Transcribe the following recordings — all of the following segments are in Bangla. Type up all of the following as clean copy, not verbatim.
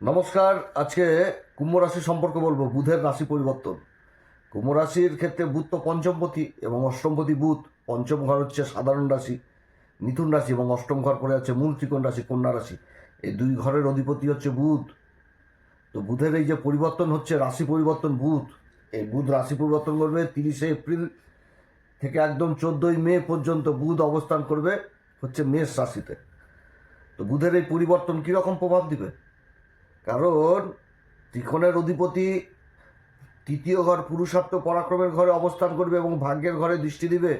নমস্কার। আজকে কুম্ভ রাশি সম্পর্কে বলবো, বুধের রাশি পরিবর্তন। কুম্ভ রাশির ক্ষেত্রে বুধ তো পঞ্চমপতি এবং অষ্টমপতি বুধ। পঞ্চম ঘর হচ্ছে সাধারণ রাশি মিথুন রাশি এবং অষ্টম ঘর পড়ে আছে মূল ত্রিকোণ রাশি কন্যা রাশি। এই দুই ঘরের অধিপতি হচ্ছে বুধ। তো বুধের এই যে পরিবর্তন হচ্ছে, রাশি পরিবর্তন, বুধ এই বুধ রাশি পরিবর্তন করবে 30শে এপ্রিল থেকে একদম 14ই মে পর্যন্ত বুধ অবস্থান করবে হচ্ছে মেষ রাশিতে। তো বুধের এই পরিবর্তন কীরকম প্রভাব দিবে? কারণ ত্রিকোণের অধিপতি তৃতীয় ঘর পুরুষার্থ পরাক্রমের ঘরে অবস্থান করবে এবং ভাগ্যের ঘরে দৃষ্টি দিবে।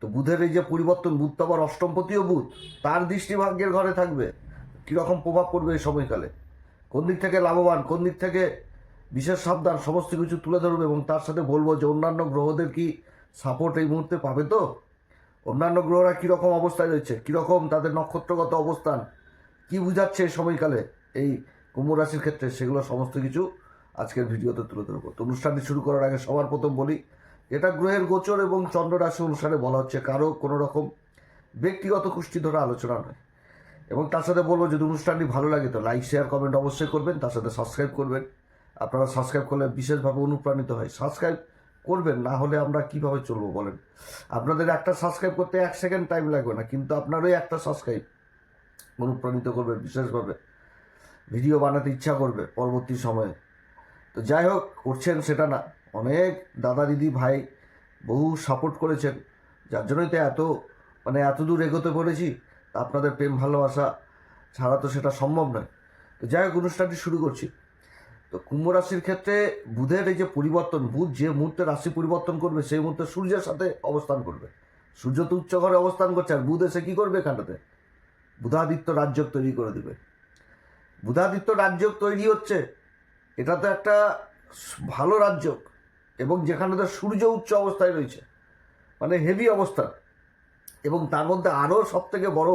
তো বুধের এই যে পরিবর্তন, বুধ তো আবার অষ্টমপতিও বুধ, তার দৃষ্টি ভাগ্যের ঘরে থাকবে। কীরকম প্রভাব পড়বে এই সময়কালে, কোন দিক থেকে লাভবান, কোন দিক থেকে বিশেষ সাবধান, সমস্ত কিছু তুলে ধরবে। এবং তার সাথে বলবো যে অন্যান্য গ্রহদের কি সাপোর্ট এই মুহূর্তে পাবে। তো অন্যান্য গ্রহরা কীরকম অবস্থায় রয়েছে, কীরকম তাদের নক্ষত্রগত অবস্থান, কি বুঝাচ্ছে এই সময়কালে এই কুম্ভ রাশির ক্ষেত্রে, সেগুলো সমস্ত কিছু আজকের ভিডিওতে তুলে ধরবো। তো অনুষ্ঠানটি শুরু করার আগে সবার প্রথম বলি, এটা গ্রহের গোচর এবং চন্দ্র রাশি অনুসারে বলা হচ্ছে, কারো কোনো রকম ব্যক্তিগত কুষ্টি ধরা আলোচনা নয়। এবং তার সাথে বলবো, যদি অনুষ্ঠানটি ভালো লাগে তো লাইক শেয়ার কমেন্ট অবশ্যই করবেন, তার সাথে সাবস্ক্রাইব করবেন। আপনারা সাবস্ক্রাইব করলে বিশেষভাবে অনুপ্রাণিত হয়। সাবস্ক্রাইব করবেন, না হলে আমরা কিভাবে চলবো বলেন? আপনাদের একটা সাবস্ক্রাইব করতে 1 সেকেন্ড টাইম লাগবে না, কিন্তু আপনারই একটা সাবস্ক্রাইব অনুপ্রাণিত করবে বিশেষভাবে, ভিডিও বানাতে ইচ্ছা করবে পরবর্তী সময়ে। তো যাই হোক, করছেন সেটা না, অনেক দাদা দিদি ভাই বহু সাপোর্ট করেছেন, যার জন্যই তো এত দূর এগোতে পেরেছি। আপনাদের প্রেম ভালোবাসা ছাড়া তো সেটা সম্ভব নয়। তো যাই হোক, অনুষ্ঠানটি শুরু করছি। তো কুম্ভ রাশির ক্ষেত্রে বুধের এই যে পরিবর্তন, বুধ যে মুহূর্তে রাশি পরিবর্তন করবে সেই মুহূর্তে সূর্যের সাথে অবস্থান করবে। সূর্য তো উচ্চ ঘরে অবস্থান করছে, আর বুধ এসে কী করবে এখানটাতে? বুধাদিত্য রাজযোগ তৈরি করে দিবে। বুধাদিত্য রাজযোগ তৈরি হচ্ছে, এটা তো একটা ভালো রাজযোগ, এবং যেখানে সূর্য উচ্চ অবস্থায় রয়েছে, মানে হেভি অবস্থা। এবং তার মধ্যে আরও সবথেকে বড়,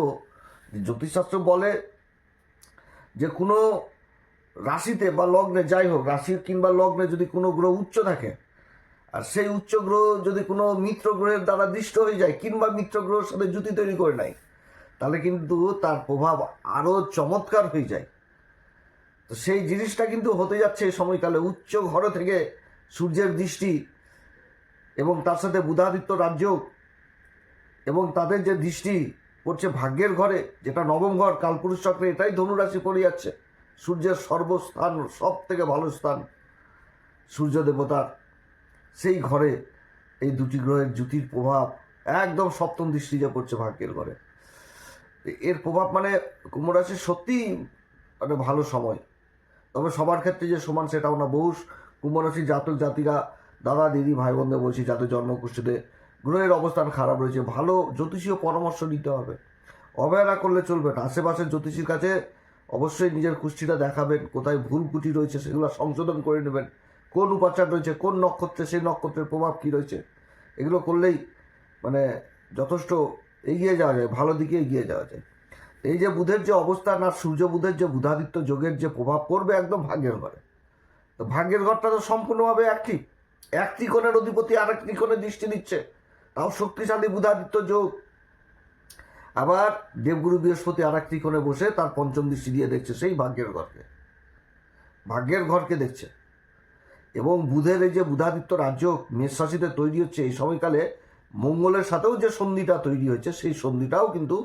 জ্যোতিষশাস্ত্র বলে যে কোনো রাশিতে বা লগ্নে, যাই হোক রাশির কিংবা লগ্নে যদি কোনো গ্রহ উচ্চ থাকে, আর সেই উচ্চ গ্রহ যদি কোনো মিত্র গ্রহের দ্বারা দৃষ্ট হয়ে যায় কিংবা মিত্র গ্রহের সাথে জুতি তৈরি করে নেয়, তাহলে কিন্তু তার প্রভাব আরও চমৎকার হয়ে যায়। তো সেই জিনিসটা কিন্তু হতে যাচ্ছে এই সময়কালে। উচ্চ ঘর থেকে সূর্যের দৃষ্টি এবং তার সাথে বুধাদিত্য রাজযোগ, এবং তাদের যে দৃষ্টি পড়ছে ভাগ্যের ঘরে, যেটা নবম ঘর, কালপুরুষ চক্রে এটাই ধনুরাশি পড়ে যাচ্ছে। সূর্যের সর্বস্থান, সব থেকে ভালো স্থান সূর্য দেবতার, সেই ঘরে এই দুটি গ্রহের জ্যোতির প্রভাব একদম সপ্তম দৃষ্টি যে পড়ছে ভাগ্যের ঘরে। এর প্রভাব মানে কুম্ভ রাশির সত্যিই মানে ভালো সময়। তবে সবার ক্ষেত্রে যে সমান সেটাও না। বহু কুম্ভ রাশির জাতক জাতিকা, দাদা দিদি ভাই বোনদের বলছি, যাদের জন্মকুষ্ঠিতে গ্রহের অবস্থান খারাপ রয়েছে, ভালো জ্যোতিষীয় পরামর্শ নিতে হবে, অবহেলা করলে চলবে না। আশেপাশের জ্যোতিষীর কাছে অবশ্যই নিজের কুষ্ঠিটা দেখাবেন, কোথায় ভুল কুটি রয়েছে সেগুলো সংশোধন করে নেবেন, কোন উপাচার রয়েছে, কোন নক্ষত্রে, সেই নক্ষত্রের প্রভাব কী রয়েছে, এগুলো করলেই মানে যথেষ্ট এগিয়ে যাওয়া যায়, ভালো দিকে এগিয়ে যাওয়া যায়। এই যে বুধের যে অবস্থান আর সূর্য বুধের যে বুধাদিত্য যোগের যে প্রভাব পড়বে একদম ভাগ্যের ঘরে, তো ভাগ্যের ঘরটা তো সম্পূর্ণভাবে অ্যাক্টিভ। এক ত্রিকোণের অধিপতি আরেক ত্রিকোণে দৃষ্টি দিচ্ছে, তাও শক্তিশালী বুধাদিত্য যোগ। আবার দেবগুরু বৃহস্পতি আরেক ত্রিকোণে বসে তার পঞ্চম দৃষ্টি দিয়ে দেখছে সেই ভাগ্যের ঘরকে দেখছে। এবং বুধের এই যে বুধাদিত্য রাজযোগ মেষ রাশিতে তৈরি হচ্ছে এই সময়কালে, মঙ্গলের সাথেও যে সন্ধিটা তৈরি হয়েছে সেই সন্ধিটাও কিন্তু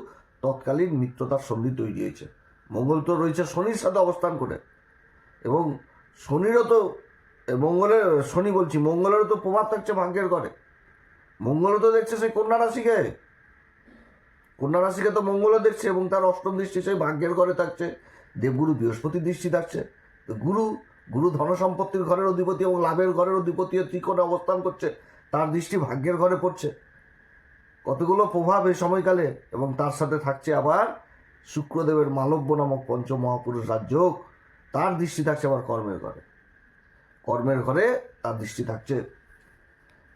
তৎকালীন মিত্রতার সন্ধি তৈরি হয়েছে। মঙ্গল তো রয়েছে শনির সাথে অবস্থান করে, এবং শনিরও তো মঙ্গলেরও তো প্রভাব থাকছে ভাগ্যের ঘরে। মঙ্গলও তো দেখছে সেই কন্যা রাশিকে তো মঙ্গলও দেখছে, এবং তার অষ্টম দৃষ্টি সেই ভাগ্যের ঘরে থাকছে। দেবগুরু বৃহস্পতির দৃষ্টি থাকছে। গুরু ধন সম্পত্তির ঘরের অধিপতি এবং লাভের ঘরের অধিপতি ত্রিকোণে অবস্থান করছে, তার দৃষ্টি ভাগ্যের ঘরে পড়ছে। কতগুলো প্রভাব এই সময়কালে। এবং তার সাথে থাকছে আবার শুক্রদেবের মালব্য নামক পঞ্চম মহাপুরুষ রাজযোগ, তার দৃষ্টি থাকছে আবার কর্মের ঘরে তার দৃষ্টি থাকছে।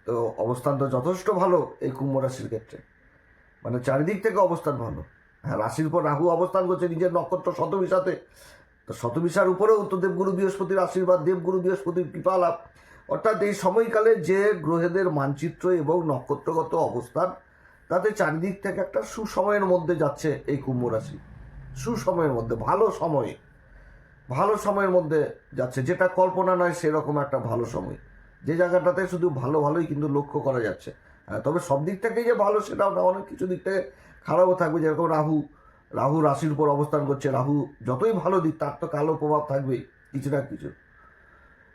তো অবস্থান তো যথেষ্ট ভালো এই কুম্ভ রাশির ক্ষেত্রে, মানে চারিদিক থেকে অবস্থান ভালো। হ্যাঁ, রাশির পর রাহু অবস্থান করছে নিজের নক্ষত্র শতবিশাতে। তো শতবিশার উপরেও তো দেবগুরু বৃহস্পতির আশীর্বাদ, দেবগুরু বৃহস্পতির কৃপা লাভ। অর্থাৎ এই সময়কালে যে গ্রহেদের মানচিত্র এবং নক্ষত্রগত অবস্থান, তাতে চারিদিক থেকে একটা সুসময়ের মধ্যে যাচ্ছে এই কুম্ভ রাশি। সুসময়ের মধ্যে, ভালো সময়ে। ভালো সময়ের মধ্যে যাচ্ছে, যেটা কল্পনা নয় সেরকম একটা ভালো সময়, যে জায়গাটাতে শুধু ভালো ভালোই কিন্তু লক্ষ্য করা যাচ্ছে। তবে সব দিক থেকে যে ভালো সেটাও না, অনেক কিছু দিক থেকে খারাপও থাকবে। যেরকম রাহু রাশির উপর অবস্থান করছে। রাহু যতই ভালো দিক, তার তো কালো প্রভাব থাকবেই কিছু না কিছু।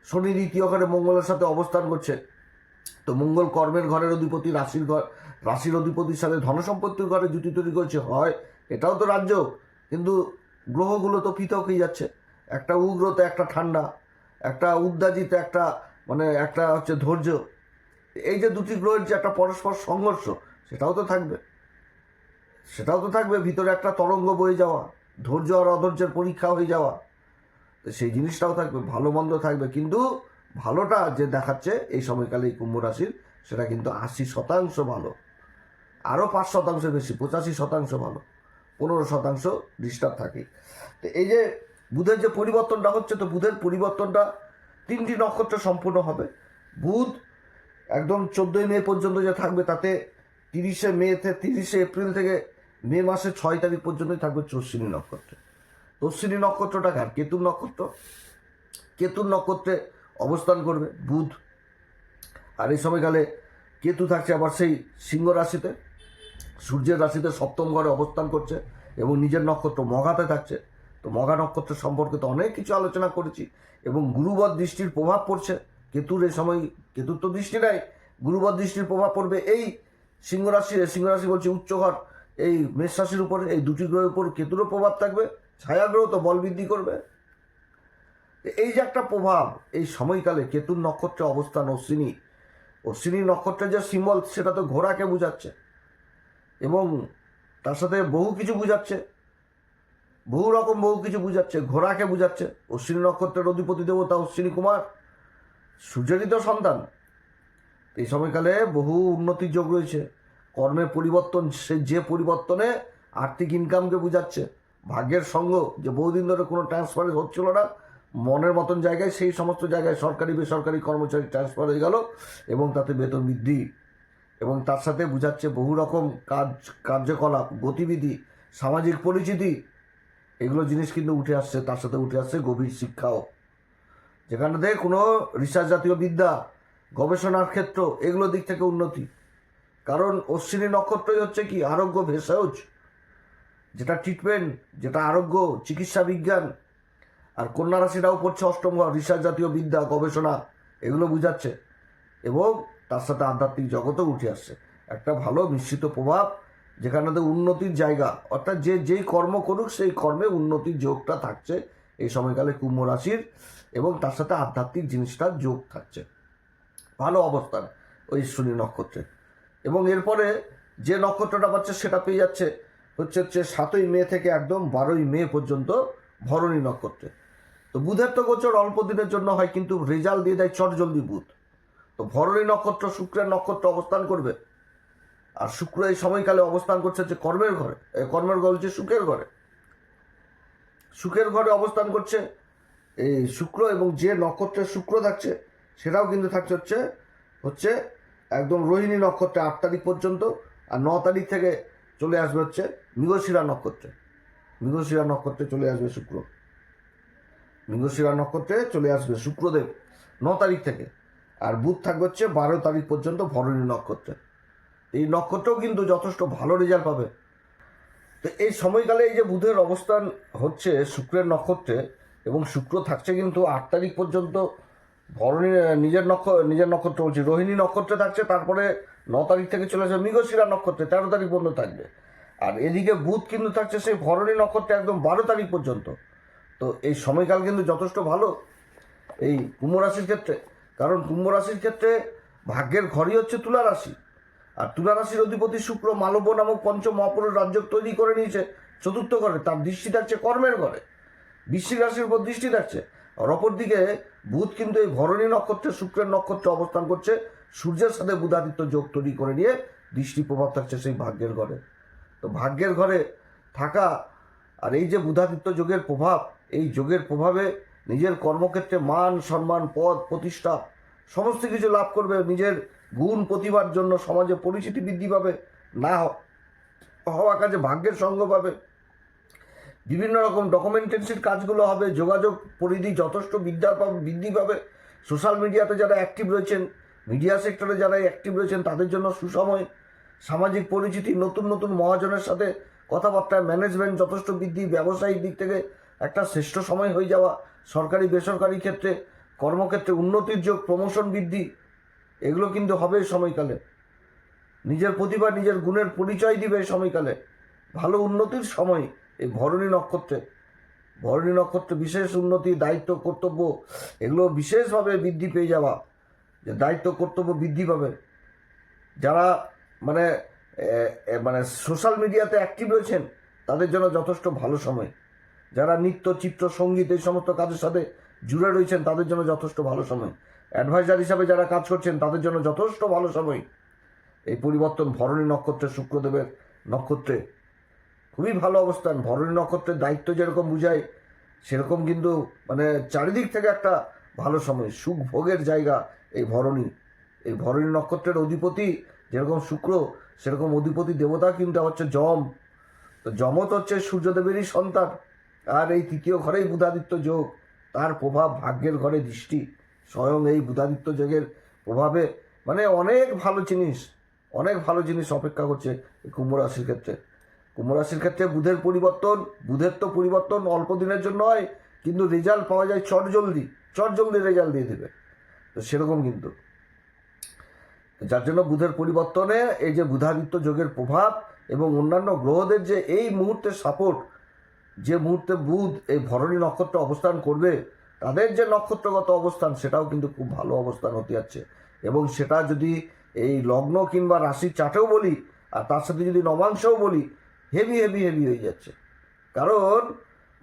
শনি দ্বিতীয় ঘরে মঙ্গলের সাথে অবস্থান করছে, তো মঙ্গল কর্মের ঘরের অধিপতি, রাশির অধিপতির সাথে ধনসম্পত্তির ঘরে জুটি তৈরি করছে। হয় এটাও তো রাজ্য, কিন্তু গ্রহগুলো তো পৃথক হয়ে যাচ্ছে, একটা উগ্রতা, একটা ঠান্ডা, একটা উদ্দাজিত, একটা একটা হচ্ছে ধৈর্য। এই যে দুটি গ্রহের যে একটা পরস্পর সংঘর্ষ, সেটাও তো থাকবে ভিতরে একটা তরঙ্গ বয়ে যাওয়া, ধৈর্য আর অধৈর্যের পরীক্ষা হয়ে যাওয়া। তো সেই জিনিসটাও থাকবে, ভালো মন্দ থাকবে, কিন্তু ভালোটা যে দেখাচ্ছে এই সময়কালে এই কুম্ভ রাশির, সেটা কিন্তু 80% ভালো, আরও 5% বেশি, 85% ভালো, 15% ডিস্টার্ব থাকে। তো এই যে বুধের যে পরিবর্তনটা হচ্ছে, তো বুধের পরিবর্তনটা 3টি নক্ষত্র সম্পূর্ণ হবে। বুধ একদম 14ই মে পর্যন্ত যে থাকবে, তাতে 30শে এপ্রিল থেকে মে মাসের 6 তারিখ পর্যন্তই থাকবে অশ্বিনী নক্ষত্রে। অশ্বিনী নক্ষত্রটা কার? কেতুর নক্ষত্র। কেতুর নক্ষত্রে অবস্থান করবে বুধ। আর এই সময়কালে কেতু থাকছে আবার সেই সিংহ রাশিতে, সূর্যের রাশিতে 7ম ঘরে অবস্থান করছে, এবং নিজের নক্ষত্র মঘাতে থাকছে। তো মঘা নক্ষত্র সম্পর্কে তো অনেক কিছু আলোচনা করেছি, এবং গুরুবর দৃষ্টির প্রভাব পড়ছে কেতুর এই সময়। কেতুর তো দৃষ্টি নাই, গুরুবর দৃষ্টির প্রভাব পড়বে এই সিংহ রাশি বলছে উচ্চ ঘর, এই মেষ রাশির উপরে। এই দুটি গ্রহের উপর কেতুরও প্রভাব থাকবে, ছায়াগ্রহ তো বল বৃদ্ধি করবে। এই যে একটা প্রভাব এই সময়কালে কেতুর নক্ষত্রে অবস্থান, অশ্বিনী নক্ষত্রের যে সিম্বল, সেটা তো ঘোড়াকে বোঝাচ্ছে, এবং তার সাথে বহু কিছু বোঝাচ্ছে, বহু কিছু বোঝাচ্ছে, ঘোড়াকে বোঝাচ্ছে। অশ্বিনী নক্ষত্রের অধিপতি দেবতা অশ্বিনী কুমার, সূর্যেরই তো সন্তান। এই সময়কালে বহু উন্নতির যোগ রয়েছে, কর্মের পরিবর্তন, যে পরিবর্তনে আর্থিক ইনকামকে বোঝাচ্ছে, ভাগ্যের সঙ্গ, যে বহুদিন ধরে কোনো ট্রান্সফার হচ্ছিল না মনের মতন জায়গায়, সেই সমস্ত জায়গায় সরকারি বেসরকারি কর্মচারী ট্রান্সফার হয়ে গেল, এবং তাতে বেতন বৃদ্ধি, এবং তার সাথে বোঝাচ্ছে বহু রকম কার্যকলাপ, গতিবিধি, সামাজিক পরিচিতি, এগুলো জিনিস কিন্তু উঠে আসছে। তার সাথে উঠে আসছে গভীর শিক্ষাও, যেখানে কোনো রিসার্চ জাতীয় বিদ্যা, গবেষণার ক্ষেত্র, এগুলো দিক থেকে উন্নতি। কারণ অশ্বিনী নক্ষত্রই হচ্ছে কি আরোগ্য ভেষজ, যেটা ট্রিটমেন্ট, যেটা আরোগ্য, চিকিৎসা বিজ্ঞান। আর কন্যা রাশিটাও পড়ছে 8ম ঘর, রিসার্চ জাতীয় বিদ্যা, গবেষণা, এগুলো বুঝাচ্ছে, এবং তার সাথে আধ্যাত্মিক জগতও উঠে আসছে। একটা ভালো মিশ্রিত প্রভাব, যেখানে উন্নতির জায়গা, অর্থাৎ যেই কর্ম করুক সেই কর্মে উন্নতির যোগটা থাকছে এই সময়কালে কুম্ভ রাশির, এবং তার সাথে আধ্যাত্মিক জিনিসটার যোগ থাকছে, ভালো অবস্থান ওই শনি নক্ষত্রে। এবং এরপরে যে নক্ষত্রটা পাচ্ছে সেটা পেয়ে যাচ্ছে হচ্ছে 7ই মে থেকে একদম 12ই মে পর্যন্ত ভরণী নক্ষত্রে। তো বুধের তো গোচর অল্প দিনের জন্য হয়, কিন্তু রেজাল্ট দিয়ে দেয় চটজলদি বুধ। তো ভরণী নক্ষত্র শুক্রের নক্ষত্র অবস্থান করবে, আর শুক্র এই সময়কালে অবস্থান করছে হচ্ছে কর্মের ঘরে, হচ্ছে সুখের ঘরে অবস্থান করছে এই শুক্র, এবং যে নক্ষত্রের শুক্র থাকছে সেটাও কিন্তু থাকছে হচ্ছে একদম রোহিণী নক্ষত্রে 8 তারিখ পর্যন্ত, আর 9 তারিখ থেকে চলে আসবে হচ্ছে মৃগশিরা নক্ষত্রে চলে আসবে শুক্র। মৃগশিরা নক্ষত্রে চলে আসবে শুক্রদেব 9 তারিখ থেকে, আর বুধ থাকবে হচ্ছে 12 তারিখ পর্যন্ত ভরণী নক্ষত্রে। এই নক্ষত্রও কিন্তু যথেষ্ট ভালো রেজাল্ট পাবে। তো এই সময়কালে এই যে বুধের অবস্থান হচ্ছে শুক্রের নক্ষত্রে, এবং শুক্র থাকছে কিন্তু 8 তারিখ পর্যন্ত ভরণী, নিজের নক্ষত্র বলছি রোহিণী নক্ষত্রে থাকছে, তারপরে 9 তারিখ থেকে চলে আসবে মৃগশিরা নক্ষত্রে, 13 তারিখ পর্যন্ত থাকবে। আর এদিকে বুধ কিন্তু থাকছে সেই ভরণী নক্ষত্রে একদম 12 তারিখ পর্যন্ত। তো এই সময়কাল কিন্তু যথেষ্ট ভালো এই কুম্ভ রাশির ক্ষেত্রে, কারণ কুম্ভ রাশির ক্ষেত্রে ভাগ্যের ঘরই হচ্ছে তুলা রাশি, আর তুলা রাশির অধিপতি শুক্র মালব্য নামক 5ম মহাপুরুষ রাজ্য তৈরি করে নিয়েছে 4র্থ ঘরে, তার দৃষ্টি থাকছে কর্মের ঘরে, বৃশ্চিক রাশির উপর দৃষ্টি থাকছে। আর অপরদিকে বুধ কিন্তু এই ভরণী নক্ষত্রে শুক্রের নক্ষত্রে অবস্থান করছে, সূর্যের সাথে বুধাদিত্য যোগ তৈরি করে নিয়ে দৃষ্টি প্রভাব থাকছে সেই ভাগ্যের ঘরে। তো ভাগ্যের ঘরে থাকা, আর এই যে বুধাদিত্য যোগের প্রভাব, এই যোগের প্রভাবে নিজের কর্মক্ষেত্রে মান সম্মান, পদ প্রতিষ্ঠা সমস্ত কিছু লাভ করবে, নিজের গুণ প্রতিভার জন্য সমাজে পরিচিতি বৃদ্ধি পাবে, না হওয়া কাজে ভাগ্যের সঙ্গ পাবে, বিভিন্ন রকম ডকুমেন্টেন্সির কাজগুলো হবে, যোগাযোগ পরিধি যথেষ্ট বৃদ্ধি পাবে। সোশ্যাল মিডিয়াতে যারা অ্যাক্টিভ রয়েছেন, মিডিয়া সেক্টরে যারা অ্যাক্টিভ রয়েছেন তাদের জন্য সুসময়। সামাজিক পরিচিতি, নতুন নতুন মহাজনের সাথে কথাবার্তা, ম্যানেজমেন্ট যথেষ্ট বৃদ্ধি, ব্যবসায়িক দিক থেকে একটা শ্রেষ্ঠ সময় হয়ে যাওয়া, সরকারি বেসরকারি ক্ষেত্রে কর্মক্ষেত্রে উন্নতির যোগ, প্রমোশন বৃদ্ধি, এগুলো কিন্তু হবে এই সময়কালে। নিজের প্রতিভা, নিজের গুণের পরিচয় দিবে এই সময়কালে। ভালো উন্নতির সময় এই ভরণী নক্ষত্রে। ভরণী নক্ষত্রে বিশেষ উন্নতি, দায়িত্ব, কর্তব্য এগুলো বিশেষভাবে বৃদ্ধি পেয়ে যাওয়া, যে দায়িত্ব কর্তব্য বৃদ্ধি পাবে। যারা মানে মানে সোশ্যাল মিডিয়াতে অ্যাক্টিভ রয়েছেন তাদের জন্য যথেষ্ট ভালো সময়। যারা নৃত্য, চিত্র, সঙ্গীত এই সমস্ত কাজের সাথে জুড়ে রয়েছেন তাদের জন্য যথেষ্ট ভালো সময়। অ্যাডভাইজার হিসাবে যারা কাজ করছেন তাদের জন্য যথেষ্ট ভালো সময়। এই পরিবর্তন ভরণী নক্ষত্রে, শুক্রদেবের নক্ষত্রে খুবই ভালো অবস্থান। ভরণী নক্ষত্রের দায়িত্ব যেরকম বুঝায় সেরকম কিন্তু মানে চারিদিক থেকে একটা ভালো সময়, সুখ ভোগের জায়গা এই ভরণী। এই ভরণী নক্ষত্রের অধিপতি যেরকম শুক্র, সেরকম অধিপতি দেবতা কিন্তু হচ্ছে যম। তো যমও তো হচ্ছে সূর্যদেবেরই সন্তান। আর এই তৃতীয় ঘরেই বুধাদিত্য যোগ, তার প্রভাব ভাগ্যের ঘরে দৃষ্টি। স্বয়ং এই বুধাদিত্য যোগের প্রভাবে মানে অনেক ভালো জিনিস অপেক্ষা করছে এই কুম্ভ রাশির ক্ষেত্রে। কুম্ভ রাশির ক্ষেত্রে বুধের তো পরিবর্তন অল্প দিনের জন্য হয়, কিন্তু রেজাল্ট পাওয়া যায় চটজলদি রেজাল্ট দিয়ে দেবে। তো সেরকম কিন্তু যার জন্য বুধের পরিবর্তনে এই যে বুধাদিত্য যোগের প্রভাব এবং অন্যান্য গ্রহদের যে এই মুহূর্তে সাপোর্ট, যে মুহূর্তে বুধ এই ভরণী নক্ষত্রে অবস্থান করবে, তাদের যে নক্ষত্রগত অবস্থান সেটাও কিন্তু খুব ভালো অবস্থান হতে যাচ্ছে। এবং সেটা যদি এই লগ্ন কিংবা রাশির চার্টেও বলি, আর তার সাথে যদি নবাংশও বলি, হেভি হয়ে যাচ্ছে। কারণ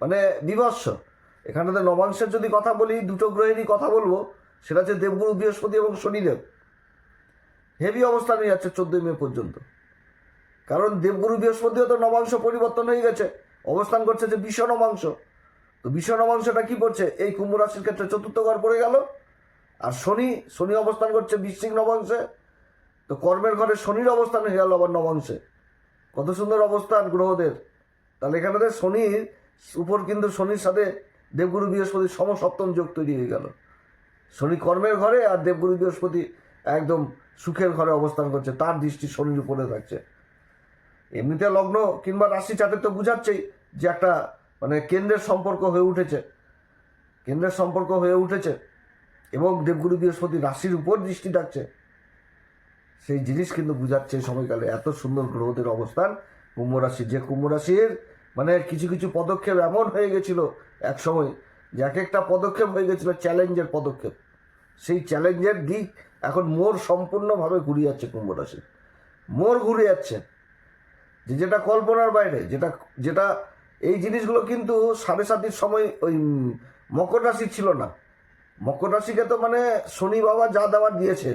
মানে বিভৎস। এখানে নবাংশের যদি কথা বলি, দুটো গ্রহেরই কথা বলবো, সেটা হচ্ছে দেবগুরু বৃহস্পতি এবং শনিদেব। হেভি অবস্থান হয়ে যাচ্ছে 14 মে পর্যন্ত। কারণ দেবগুরু বৃহস্পতিও তো নবাংশ পরিবর্তন হয়ে গেছে, অবস্থান করছে যে বিষ নবাংশ। তো বিষ নবাংশটা কি করছে, এই কুম্ভ রাশির ক্ষেত্রে চতুর্থ ঘর পড়ে গেল। আর শনি অবস্থান করছে বৃশ্চিক নবাংশে। তো কর্মের ঘরে শনির অবস্থান হয়ে গেল আবার নবাংশে। কত সুন্দর অবস্থান গ্রহদের। তাহলে এখানে শনির উপর কিন্তু শনির সাথে দেবগুরু বৃহস্পতি সমসপ্তম যোগ তৈরি হয়ে গেল। শনি কর্মের ঘরে আর দেবগুরু বৃহস্পতি একদম সুখের ঘরে অবস্থান করছে, তার দৃষ্টি শনির উপরে থাকছে। এমনিতে লগ্ন কিংবা রাশি চাটে তো বুঝাচ্ছেই যে একটা মানে কেন্দ্রের সম্পর্ক হয়ে উঠেছে এবং দেবগুরু বৃহস্পতি রাশির উপর দৃষ্টি থাকছে। সেই জিনিস কিন্তু বুঝাচ্ছে এই সময়কালে এত সুন্দর গ্রহদের অবস্থান কুম্ভ রাশি। যে কুম্ভ রাশির মানে কিছু পদক্ষেপ এমন হয়ে গেছিল এক সময়, যে এক একটা পদক্ষেপ হয়ে গেছিল চ্যালেঞ্জের পদক্ষেপ। সেই চ্যালেঞ্জের দিক এখন মোড় সম্পূর্ণভাবে ঘুরে যাচ্ছে কুম্ভ রাশি। মোড় ঘুরে যাচ্ছে, যেটা কল্পনার বাইরে, যেটা এই জিনিসগুলো কিন্তু 7.5 সময় ওই মকর রাশি ছিল না। মকর রাশিকে তো মানে শনি বাবা যা দেওয়ার দিয়েছে,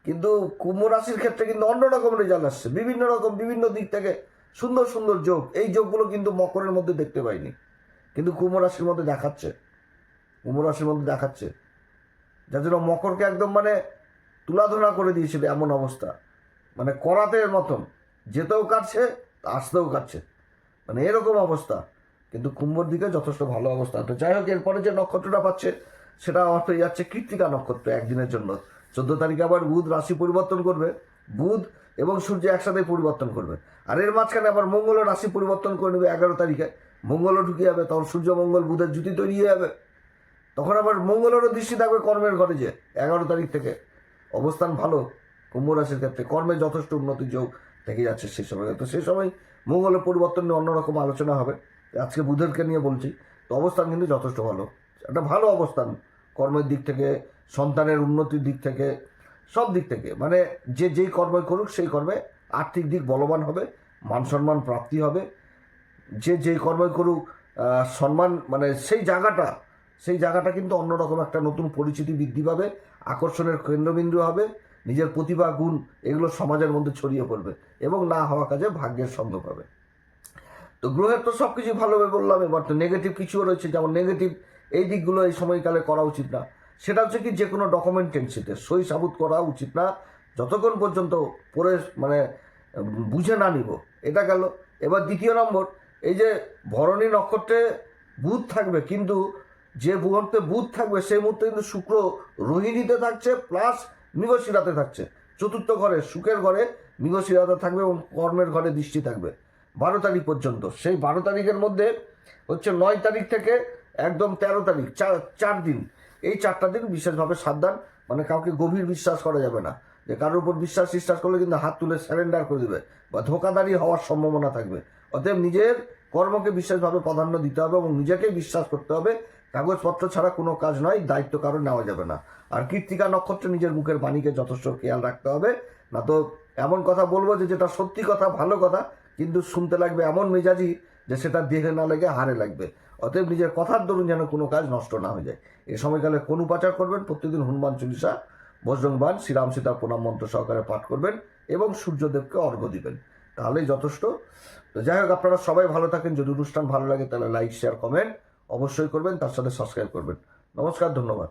কিন্তু কুম্ভ রাশির ক্ষেত্রে কিন্তু অন্যরকম রেজাল্ট আসছে। বিভিন্ন দিক থেকে সুন্দর যোগ, এই যোগগুলো কিন্তু মকরের মধ্যে দেখতে পাইনি, কিন্তু কুম্ভ রাশির মধ্যে দেখাচ্ছে। যার জন্য মকরকে একদম মানে তুলাধরা করে দিয়েছিল এমন অবস্থা, মানে করাতের মতন, যেতেও কাটছে আসতেও কাটছে, মানে এরকম অবস্থা। কিন্তু কুম্ভর দিকে যথেষ্ট ভালো অবস্থা। তো যাই হোক, এরপরে যে নক্ষত্রটা পাচ্ছে সেটা হয়ে যাচ্ছে কৃত্তিকা নক্ষত্র একদিনের জন্য। 14 তারিখে আবার বুধ রাশি পরিবর্তন করবে, বুধ এবং সূর্য একসাথে পরিবর্তন করবে। আর এর মাঝখানে আবার মঙ্গল রাশি পরিবর্তন করে নেবে 11 তারিখে। মঙ্গলও ঢুকে যাবে, তখন সূর্য মঙ্গল বুধের জুতি তৈরি হয়ে যাবে। তখন আবার মঙ্গলেরও দৃষ্টি থাকবে কর্মের ঘরে, যে 11 তারিখ থেকে অবস্থান ভালো কুম্ভ রাশির ক্ষেত্রে, কর্মে যথেষ্ট উন্নতির যোগ থেকে যাচ্ছে সেই সময়। তো সেই সময় মঙ্গলের পরিবর্তন নিয়ে অন্যরকম আলোচনা হবে। আজকে বুধেরকে নিয়ে বলছি। তো অবস্থান কিন্তু যথেষ্ট ভালো, একটা ভালো অবস্থান কর্মের দিক থেকে, সন্তানের উন্নতির দিক থেকে, সব দিক থেকে। মানে যেই কর্মই করুক সেই কর্মে আর্থিক দিক বলবান হবে, মান সম্মান প্রাপ্তি হবে। যেই কর্মই করুক সম্মান মানে সেই জায়গাটা কিন্তু অন্যরকম একটা নতুন পরিচিতি বৃদ্ধি পাবে, আকর্ষণের কেন্দ্রবিন্দু হবে। নিজের প্রতিভা গুণ এগুলো সমাজের মধ্যে ছড়িয়ে পড়বে এবং না হওয়া কাজে ভাগ্যের সঙ্গ পাবে। তো গ্রহের তো সব কিছু ভালোভাবে বললাম, এবার তো নেগেটিভ কিছুও রয়েছে। যেমন নেগেটিভ এই দিকগুলো এই সময়কালে করা উচিত না। সেটা হচ্ছে কি, যে কোনো ডকুমেন্টেন্সিতে সই সাবুত করা উচিত না যতক্ষণ পর্যন্ত পড়ে মানে বুঝে না নিব। এটা গেল। এবার দ্বিতীয় নম্বর, এই যে ভরণী নক্ষত্রে বুধ থাকবে, কিন্তু যে মুহূর্তে বুধ থাকবে সেই মুহূর্তে কিন্তু শুক্র রোহিণীতে থাকছে, প্লাস মৃগশিরাতে থাকছে। চতুর্থ ঘরে, সুখের ঘরে মৃগশিরাতে থাকবে এবং কর্মের ঘরে দৃষ্টি থাকবে 12 তারিখ পর্যন্ত। সেই 12 তারিখের মধ্যে হচ্ছে 9 তারিখ থেকে একদম 13 তারিখ, 4 দিন। এই 4টা দিন বিশেষভাবে সাবধান, মানে কাউকে গভীর বিশ্বাস করা যাবে না। যে কারোর উপর বিশ্বাস করলে কিন্তু হাত তুলে স্যারেন্ডার করে দেবে বা ধোকাধারী হওয়ার সম্ভাবনা থাকবে। অতএব নিজের কর্মকে বিশেষভাবে প্রাধান্য দিতে হবে এবং নিজেকেই বিশ্বাস করতে হবে। কাগজপত্র ছাড়া কোনো কাজ নয়, দায়িত্ব কারো নেওয়া যাবে না। আর কৃত্তিকা নক্ষত্রে নিজের মুখের বাণীকে যথেষ্ট খেয়াল রাখতে হবে, না তো এমন কথা বলবো যে যেটা সত্যি কথা, ভালো কথা, কিন্তু শুনতে লাগবে এমন মেজাজি যে সেটা দেহে না লেগে হাড়ে লাগবে। অতএব নিজের কথার দরুন যেন কোনো কাজ নষ্ট না হয়ে যায়। এই সময়কালে কোন উপাচার করবেন? প্রতিদিন হনুমান চল্লিশা, বজরংবাণ, শ্রীরাম সীতার প্রণাম মন্ত্র সহকারে পাঠ করবেন এবং সূর্যদেবকে অর্ঘ্য দিবেন, তাহলেই যথেষ্ট। তো যাই হোক, আপনারা সবাই ভালো থাকেন। যদি অনুষ্ঠান ভালো লাগে তাহলে লাইক, শেয়ার, কমেন্ট অবশ্যই করবেন, তার সাথে সাবস্ক্রাইব করবেন। নমস্কার, ধন্যবাদ।